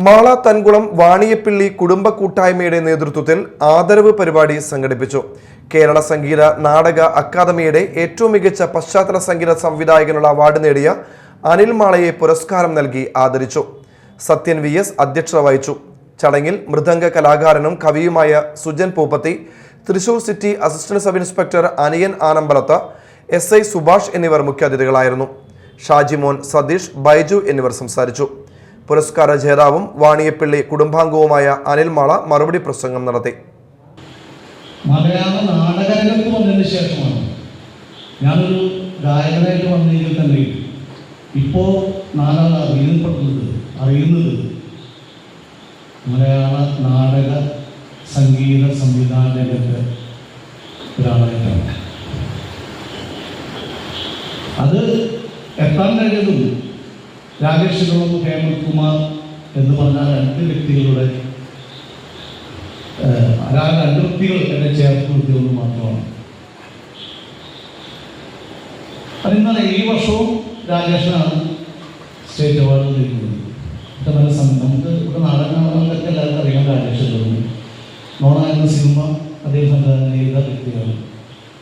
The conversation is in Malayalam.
മാള തൻകുളം വാണിയപ്പിള്ളി കുടുംബ കൂട്ടായ്മയുടെ നേതൃത്വത്തിൽ ആദരവ് പരിപാടി സംഘടിപ്പിച്ചു. കേരള സംഗീത നാടക അക്കാദമിയുടെ ഏറ്റവും മികച്ച പശ്ചാത്തല സംഗീത സംവിധായകനുള്ള അവാർഡ് നേടിയ അനിൽ മാളയെ പുരസ്കാരം നൽകി ആദരിച്ചു. സത്യൻ VS അധ്യക്ഷത വഹിച്ചു. ചടങ്ങിൽ മൃദംഗ കലാകാരനും കവിയുമായ Sujan Pooppathi, Thrissur city assistant sub inspector Aniyan Anambalath, SI Subhash എന്നിവർ മുഖ്യാതിഥികളായിരുന്നു. ഷാജിമോൻ, സതീഷ്, ബൈജു എന്നിവർ സംസാരിച്ചു. പുരസ്കാര ജേതാവും വാണിയപ്പിള്ളി കുടുംബാംഗവുമായ അനിൽ മാള മറുപടി പ്രസംഗം നടത്തി. മലയാള നാടകരംഗത്ത് വന്നതിന് ശേഷമാണ് ഞാനൊരു ഗായകനായിട്ട് വന്നതിൽ തന്നെ ഇപ്പോൾ നാലാൾ അറിയുന്നത് മലയാള നാടക സംഗീത സംവിധാന രംഗത്ത് ഒരാളായിട്ടാണ്. അത് എത്താൻ കഴിഞ്ഞതും രാകേഷ് ഗൗഡ്, ഹേമന്ത് കുമാർ എന്ന് പറഞ്ഞ രണ്ട് വ്യക്തികൾ എന്നെ ചേർത്ത് നിർത്തിയൊന്നും മാത്രമാണ്. അതിന്നാണ് ഈ വർഷവും രാകേഷിനാണ് സ്റ്റേറ്റ് അവാർഡ് നൽകുന്നത്. നമുക്ക് ഇവിടെ നാടകങ്ങളൊക്കെ എല്ലാവർക്കും അറിയാം. രാകേഷ് ഗൗഡ് നോണ എന്ന സിനിമ അദ്ദേഹം സംവിധാനം ചെയ്ത വ്യക്തിയാണ്.